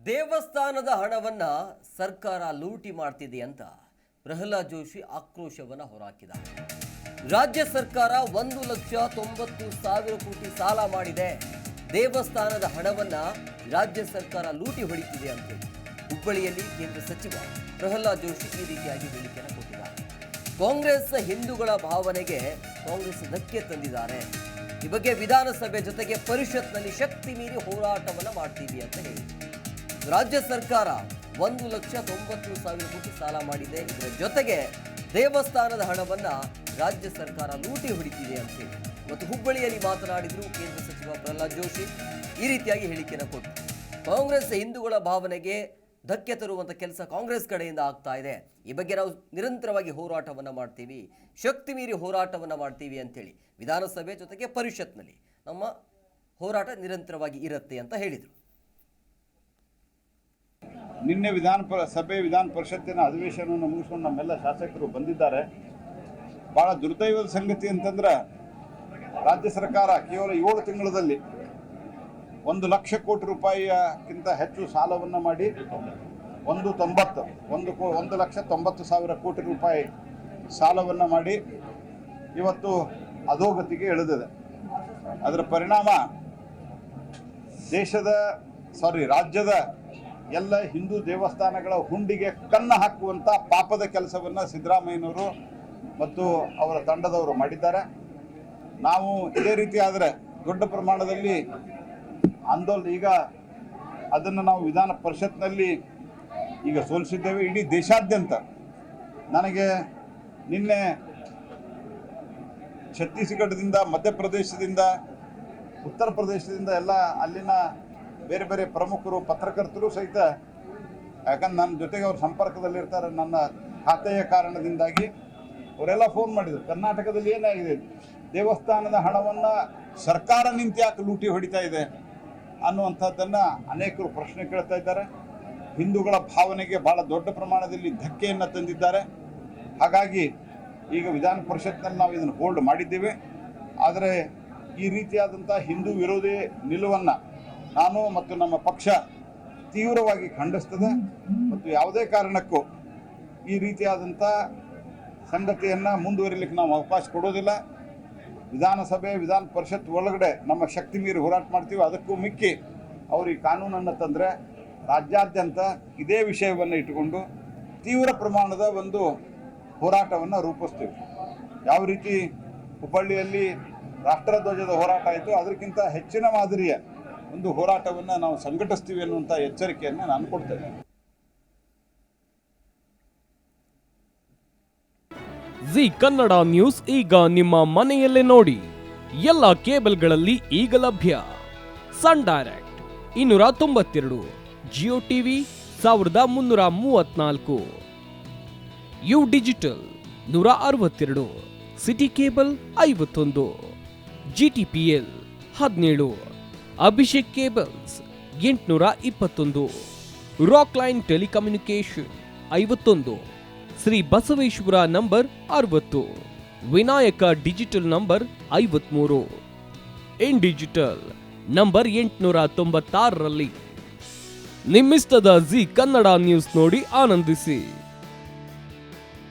ದೇವಸ್ಥಾನದ ಹಣವನ್ನ ಸರ್ಕಾರ ಲೂಟಿ ಮಾಡ್ತಿದೆ ಅಂತ ಪ್ರಹ್ಲಾದ್ ಜೋಶಿ ಆಕ್ರೋಶವನ್ನ ಹೊರಹಾಕಿದ್ದಾರೆ. ರಾಜ್ಯ ಸರ್ಕಾರ 1,90,000 ಕೋಟಿ ಸಾಲ ಮಾಡಿದೆ. ದೇವಸ್ಥಾನದ ಹಣವನ್ನ ರಾಜ್ಯ ಸರ್ಕಾರ ಲೂಟಿ ಹೊಡಿತಿದೆ ಅಂತ ಹುಬ್ಬಳ್ಳಿಯಲ್ಲಿ ಕೇಂದ್ರ ಸಚಿವ ಪ್ರಹ್ಲಾದ್ ಜೋಶಿ ಈ ರೀತಿಯಾಗಿ ಹೇಳಿಕೆಯನ್ನು ಕೊಟ್ಟಿದ್ದಾರೆ. ಕಾಂಗ್ರೆಸ್ ಹಿಂದೂಗಳ ಭಾವನೆಗೆ ಕಾಂಗ್ರೆಸ್ ಧಕ್ಕೆ ತಂದಿದ್ದಾರೆ. ಈ ಬಗ್ಗೆ ವಿಧಾನಸಭೆ ಜೊತೆಗೆ ಪರಿಷತ್ನಲ್ಲಿ ಶಕ್ತಿ ಮೀರಿ ಹೋರಾಟವನ್ನ ಮಾಡ್ತೀವಿ ಅಂತ ಹೇಳಿ ರಾಜ್ಯ ಸರ್ಕಾರ 1,90,000 ಕೋಟಿ ಸಾಲ ಮಾಡಿದೆ. ಇದರ ಜೊತೆಗೆ ದೇವಸ್ಥಾನದ ಹಣವನ್ನ ರಾಜ್ಯ ಸರ್ಕಾರ ಲೂಟಿ ಹೊಡಿತಿದೆ ಅಂತ ಹೇಳಿ ಮತ್ತು ಹುಬ್ಬಳ್ಳಿಯಲ್ಲಿ ಮಾತನಾಡಿದ್ರು ಕೇಂದ್ರ ಸಚಿವ ಪ್ರಹ್ಲಾದ್ ಜೋಶಿ. ಈ ರೀತಿಯಾಗಿ ಹೇಳಿಕೆಯನ್ನು ಕೊಟ್ಟರು. ಕಾಂಗ್ರೆಸ್ ಹಿಂದೂಗಳ ಭಾವನೆಗೆ ಧಕ್ಕೆ ತರುವಂಥ ಕೆಲಸ ಕಾಂಗ್ರೆಸ್ ಕಡೆಯಿಂದ ಆಗ್ತಾ ಇದೆ. ಈ ಬಗ್ಗೆ ನಾವು ನಿರಂತರವಾಗಿ ಹೋರಾಟವನ್ನು ಮಾಡ್ತೀವಿ, ಶಕ್ತಿ ಮೀರಿ ಹೋರಾಟವನ್ನು ಮಾಡ್ತೀವಿ ಅಂತೇಳಿ ವಿಧಾನಸಭೆ ಜೊತೆಗೆ ಪರಿಷತ್ನಲ್ಲಿ ನಮ್ಮ ಹೋರಾಟ ನಿರಂತರವಾಗಿ ಇರುತ್ತೆ ಅಂತ ಹೇಳಿದರು. ನಿನ್ನೆ ವಿಧಾನ ಪರಿಷತ್ತಿನ ಅಧಿವೇಶನವನ್ನು ಮುಗಿಸ್ಕೊಂಡು ನಮ್ಮೆಲ್ಲ ಶಾಸಕರು ಬಂದಿದ್ದಾರೆ. ಬಹಳ ದುರ್ದೈವದ ಸಂಗತಿ ಅಂತಂದ್ರೆ ರಾಜ್ಯ ಸರ್ಕಾರ ಕೇವಲ 7 ತಿಂಗಳಲ್ಲಿ 1 ಲಕ್ಷ ಕೋಟಿ ರೂಪಾಯಿಗಿಂತ ಹೆಚ್ಚು ಸಾಲವನ್ನು ಮಾಡಿ 1,90,000 ಕೋಟಿ ರೂಪಾಯಿ ಸಾಲವನ್ನು ಮಾಡಿ ಇವತ್ತು ಅಧೋಗತಿಗೆ ಇಳಿದಿದೆ. ಅದರ ಪರಿಣಾಮ ರಾಜ್ಯದ ಎಲ್ಲ ಹಿಂದೂ ದೇವಸ್ಥಾನಗಳ ಹುಂಡಿಗೆ ಕನ್ನ ಹಾಕುವಂಥ ಪಾಪದ ಕೆಲಸವನ್ನು ಸಿದ್ದರಾಮಯ್ಯನವರು ಮತ್ತು ಅವರ ತಂಡದವರು ಮಾಡಿದ್ದಾರೆ. ನಾವು ಇದೇ ರೀತಿ ಆದರೆ ದೊಡ್ಡ ಪ್ರಮಾಣದಲ್ಲಿ ಈಗ ಅದನ್ನು ನಾವು ವಿಧಾನ ಪರಿಷತ್ನಲ್ಲಿ ಈಗ ಸೋಲಿಸಿದ್ದೇವೆ. ಇಡೀ ದೇಶಾದ್ಯಂತ ನನಗೆ ನಿನ್ನೆ ಛತ್ತೀಸ್ಗಢದಿಂದ, ಮಧ್ಯಪ್ರದೇಶದಿಂದ, ಉತ್ತರ ಪ್ರದೇಶದಿಂದ ಎಲ್ಲ ಅಲ್ಲಿನ ಬೇರೆ ಬೇರೆ ಪ್ರಮುಖರು, ಪತ್ರಕರ್ತರು ಸಹಿತ, ಯಾಕಂದ್ರೆ ನನ್ನ ಜೊತೆಗೆ ಅವ್ರ ಸಂಪರ್ಕದಲ್ಲಿರ್ತಾರೆ ನನ್ನ ಖಾತೆಯ ಕಾರಣದಿಂದಾಗಿ, ಅವರೆಲ್ಲ ಫೋನ್ ಮಾಡಿದರು. ಕರ್ನಾಟಕದಲ್ಲಿ ಏನಾಗಿದೆ, ದೇವಸ್ಥಾನದ ಹಣವನ್ನು ಸರ್ಕಾರ ನಿಂತು ಯಾಕೆ ಲೂಟಿ ಹೊಡಿತಾ ಇದೆ ಅನ್ನುವಂಥದ್ದನ್ನು ಅನೇಕರು ಪ್ರಶ್ನೆ ಕೇಳ್ತಾ ಇದ್ದಾರೆ. ಹಿಂದೂಗಳ ಭಾವನೆಗೆ ಭಾಳ ದೊಡ್ಡ ಪ್ರಮಾಣದಲ್ಲಿ ಧಕ್ಕೆಯನ್ನು ತಂದಿದ್ದಾರೆ. ಹಾಗಾಗಿ ಈಗ ವಿಧಾನ ಪರಿಷತ್ನಲ್ಲಿ ನಾವು ಇದನ್ನು ಹೋಲ್ಡ್ ಮಾಡಿದ್ದೇವೆ. ಆದರೆ ಈ ರೀತಿಯಾದಂಥ ಹಿಂದೂ ವಿರೋಧಿ ನಿಲುವನ್ನು ನಾನು ಮತ್ತು ನಮ್ಮ ಪಕ್ಷ ತೀವ್ರವಾಗಿ ಖಂಡಿಸ್ತದೆ ಮತ್ತು ಯಾವುದೇ ಕಾರಣಕ್ಕೂ ಈ ರೀತಿಯಾದಂಥ ಸಂಗತಿಯನ್ನು ಮುಂದುವರಿಲಿಕ್ಕೆ ನಾವು ಅವಕಾಶ ಕೊಡೋದಿಲ್ಲ. ವಿಧಾನಸಭೆ, ವಿಧಾನ ಪರಿಷತ್ ಒಳಗಡೆ ನಮ್ಮ ಶಕ್ತಿ ಮೀರಿ ಹೋರಾಟ ಮಾಡ್ತೀವಿ. ಅದಕ್ಕೂ ಮಿಕ್ಕಿ ಅವರು ಈ ಕಾನೂನನ್ನು ತಂದರೆ ರಾಜ್ಯಾದ್ಯಂತ ಇದೇ ವಿಷಯವನ್ನು ಇಟ್ಟುಕೊಂಡು ತೀವ್ರ ಪ್ರಮಾಣದ ಒಂದು ಹೋರಾಟವನ್ನು ರೂಪಿಸ್ತೀವಿ. ಯಾವ ರೀತಿ ಹುಬ್ಬಳ್ಳಿಯಲ್ಲಿ ರಾಷ್ಟ್ರಧ್ವಜದ ಹೋರಾಟ ಆಯಿತು, ಅದಕ್ಕಿಂತ ಹೆಚ್ಚಿನ ಮಾದರಿಯ ಒಂದು ಹೋರಾಟವನ್ನು ನಾವು ಸಂಘಟಿಸ್ತೀವಿ ಅನ್ನುವಂಥ ಎಚ್ಚರಿಕೆಯನ್ನು ನಾನು ಕೊಡ್ತೇನೆ. ಜಿ ಕನ್ನಡ ನ್ಯೂಸ್ ಈಗ ನಿಮ್ಮ ಮನೆಯಲ್ಲೇ ನೋಡಿ. ಎಲ್ಲ ಕೇಬಲ್ಗಳಲ್ಲಿ ಈಗ ಲಭ್ಯ. Sun Direct 292, Jio TV 1334, U digital 162, City Cable 51, GTPL 17, Abhishek cables 821, rock line telecommunication 51, Shri Basaveshwara number 60, Vinayaka digital number 53, in digital number 896ರಲ್ಲಿ. ನಿಮ್ಮಿಸ್ತದ ಜಿ ಕನ್ನಡ ನ್ಯೂಸ್ ನೋಡಿ ಆನಂದಿಸಿ.